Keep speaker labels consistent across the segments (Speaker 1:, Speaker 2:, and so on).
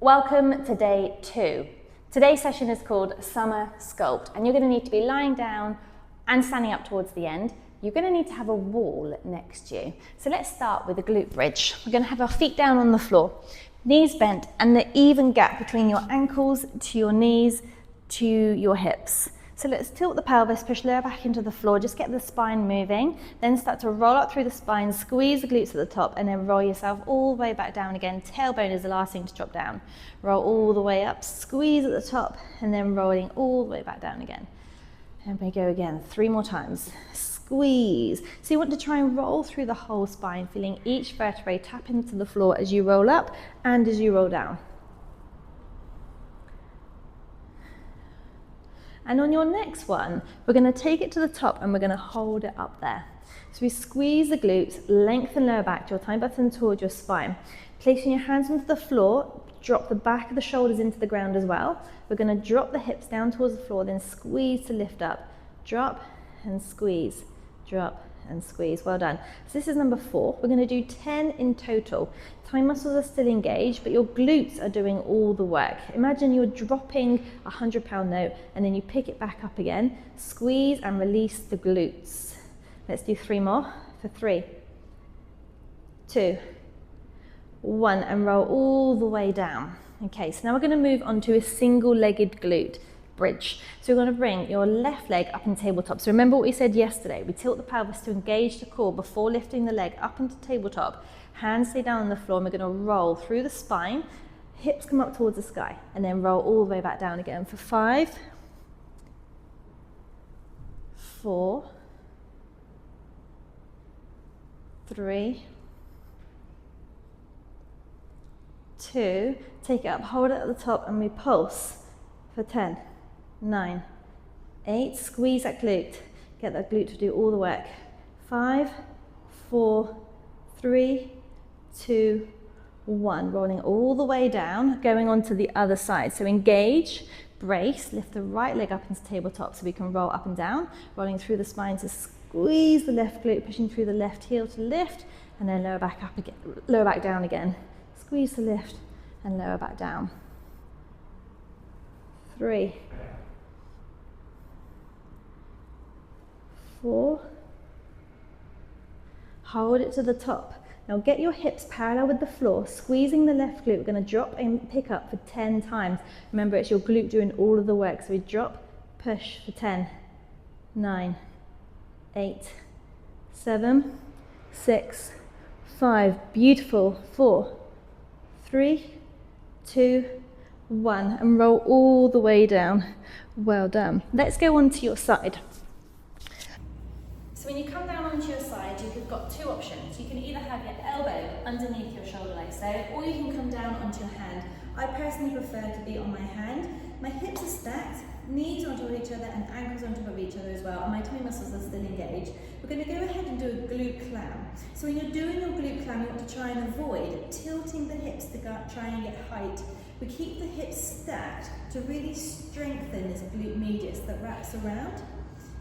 Speaker 1: Welcome to day 2. Today's session is called Summer Sculpt, and you're going to need to be lying down and standing up towards the end. You're going to need to have a wall next to you. So let's start with a glute bridge. We're going to have our feet down on the floor, knees bent, and the even gap between your ankles to your knees to your hips. So let's tilt the pelvis, push lower back into the floor, just get the spine moving, then start to roll up through the spine, squeeze the glutes at the top, and then roll yourself all the way back down again. Tailbone is the last thing to drop down. Roll all the way up, squeeze at the top, and then rolling all the way back down again. And we go again, 3 more times. Squeeze. So you want to try and roll through the whole spine, feeling each vertebrae tap into the floor as you roll up and as you roll down. And on your next one, we're going to take it to the top and we're going to hold it up there. So we squeeze the glutes, lengthen lower back, your thigh button towards your spine. Placing your hands onto the floor, drop the back of the shoulders into the ground as well. We're going to drop the hips down towards the floor, then squeeze to lift up. Drop and squeeze, drop and squeeze. Well done. So this is number 4. We're going to do 10 in total. Thigh muscles are still engaged, but your glutes are doing all the work. Imagine you're dropping a 100-pound note and then you pick it back up again. Squeeze and release the glutes. Let's do 3 more for 3, 2, 1, and roll all the way down. Okay, so now we're going to move on to a single-legged glute bridge. So we're going to bring your left leg up in tabletop. So remember what we said yesterday, we tilt the pelvis to engage the core before lifting the leg up into tabletop. Hands stay down on the floor and we're going to roll through the spine, hips come up towards the sky, and then roll all the way back down again for 5, 4, 3, 2, take it up, hold it at the top and we pulse for 10, 9, 8, squeeze that glute, get that glute to do all the work. 5, 4, 3, 2, 1, rolling all the way down, going on to the other side. So engage, brace, lift the right leg up into tabletop so we can roll up and down, rolling through the spine to squeeze the left glute, pushing through the left heel to lift, and then lower back up again, lower back down again. Squeeze to lift and lower back down. 3, 4, hold it to the top. Now get your hips parallel with the floor, squeezing the left glute. We're going to drop and pick up for 10 times. Remember, it's your glute doing all of the work. So we drop, push for 10, 9, 8, 7, 6, 5, beautiful, 4, 3, 2, 1, and roll all the way down. Well done. Let's go on to your side. So when you come down onto your side, you've got 2 options. You can either have your elbow underneath your shoulder like so, or you can come down onto your hand. I personally prefer to be on my hand. My hips are stacked, knees on top of each other and ankles on top of each other as well, and my tummy muscles are still engaged. We're going to go ahead and do a glute clam. So when you're doing your glute clam, you want to try and avoid tilting the hips to try and get height. We keep the hips stacked to really strengthen this glute medius that wraps around.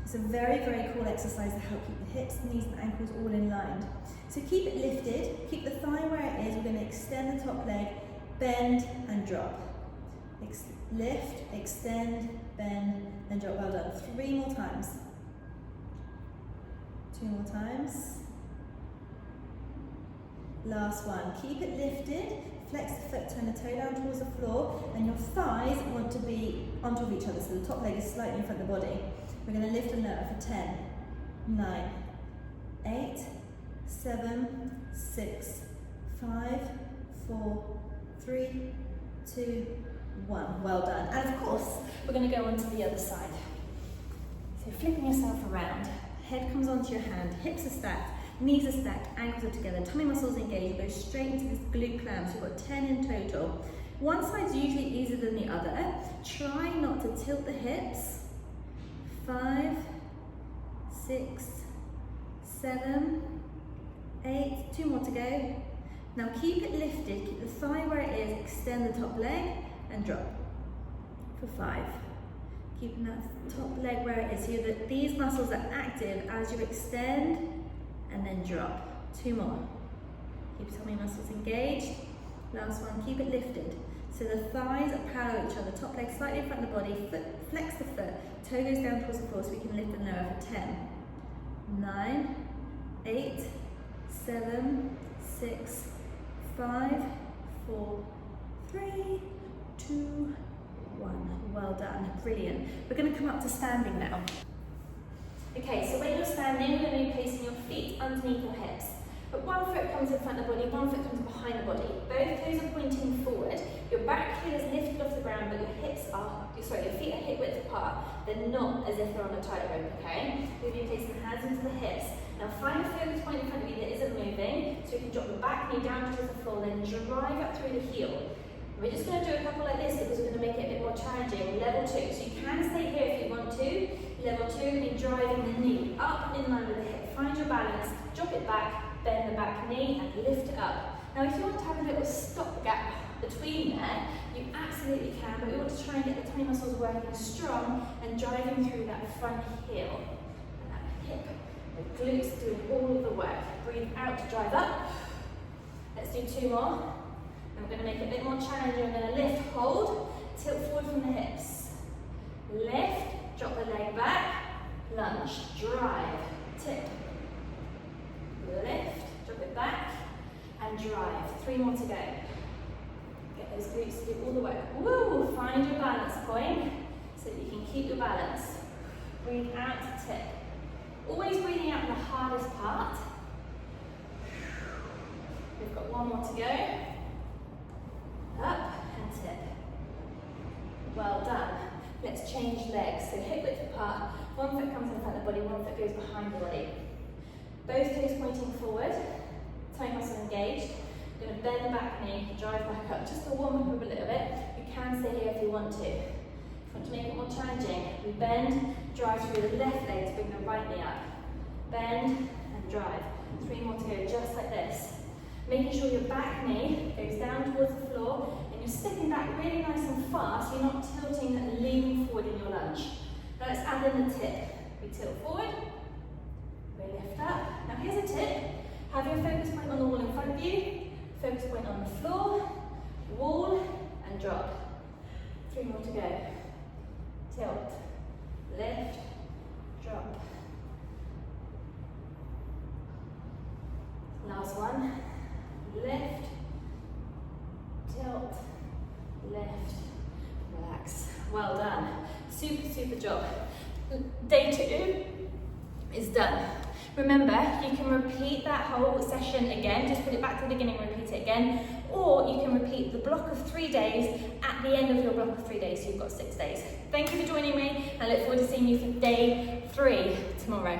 Speaker 1: It's a very, very cool exercise to help keep the hips, knees and ankles all in line. So keep it lifted, keep the thigh where it is. We're going to extend the top leg, bend and drop. Lift, extend, bend and drop. Well done. 3 more times. 2 more times. Last one. Keep it lifted. Flex the foot, turn the toe down towards the floor, and your thighs want to be on top of each other, so the top leg is slightly in front of the body. We're going to lift and lower for 10, 9, 8, 7, 6, 5, 4, 3, 2, 1. Well done. And of course, we're going to go on to the other side. So flipping yourself around, head comes onto your hand, hips are stacked, knees are stacked, ankles are together, tummy muscles engaged, go straight into this glute clam. So we've got 10 in total. One side's usually easier than the other. Try not to tilt the hips. 5, 6, 7, 8, 2 more to go. Now keep it lifted, keep the thigh where it is, extend the top leg and drop for 5. Keeping that top leg where it is, so that these muscles are active as you extend and then drop. 2 more. Keep tummy muscles engaged. Last one, keep it lifted. So the thighs are parallel to each other, top leg slightly in front of the body, foot, flex the foot, toe goes down towards the floor so we can lift and lower for 10, 9, 8, 7, 6, 5, 4, 3, 2, 1. Well done, brilliant. We're going to come up to standing now. Okay, so when you're standing, we're going to be placing your feet underneath your hips. But one foot comes in front of the body, one foot comes behind the body. Both toes are pointing forward. Your back heel is lifted off the ground, but your feet are hip width apart. They're not as if they're on a tightrope, okay? We'll be placing the hands into the hips. Now find a focus point in front of you that isn't moving, so you can drop the back knee down towards the floor, then drive up through the heel. We're just going to do a couple like this because we're going to make it a bit more challenging. Level 2, so you can stay here if you want to. Level 2, be driving the knee up in line with the hip. Find your balance, drop it back, bend the back knee and lift it up. Now if you want to have a little stop gap between there, you absolutely can, but we want to try and get the tummy muscles working strong and driving through that front heel and that hip. The glutes doing all of the work. Breathe out to drive up. Let's do 2 more. And we're going to make it a bit more challenging. We're going to lift, hold, tilt forward from the hips. Lift, drop the leg back, lunge, drive, tip. Lift, drop it back, and drive. 3 more to go. Get those glutes to do all the work. Woo! Find your balance point so that you can keep your balance. Breathe out to tip. Always breathing out the hardest part. We've got 1 more to go. Up and tip. Well done. Let's change legs. So hip width apart. 1 foot comes in front of the body, 1 foot goes behind the body. Both toes pointing forward, tummy muscle engaged. You're going to bend the back knee, drive back up, just to warm up a little bit. You can stay here if you want to. If you want to make it more challenging, we bend, drive through the left leg to bring the right knee up. Bend and drive. 3 more to go, just like this. Making sure your back knee goes down towards the floor and you're stepping back really nice and fast. You're not tilting and leaning forward in your lunge. Now let's add in the tip. We tilt forward. We lift up. Now here's a tip. Have your focus point on the wall in front of you, focus point on the floor, wall, and drop. 3 more to go. Tilt, lift, drop. Last one. Lift, tilt, lift, relax. Well done. Super, super job. Day 2 is done. Remember, you can repeat that whole session again, just put it back to the beginning and repeat it again, or you can repeat the block of 3 days at the end of your block of 3 days, so you've got 6 days. Thank you for joining me, and I look forward to seeing you for day 3 tomorrow.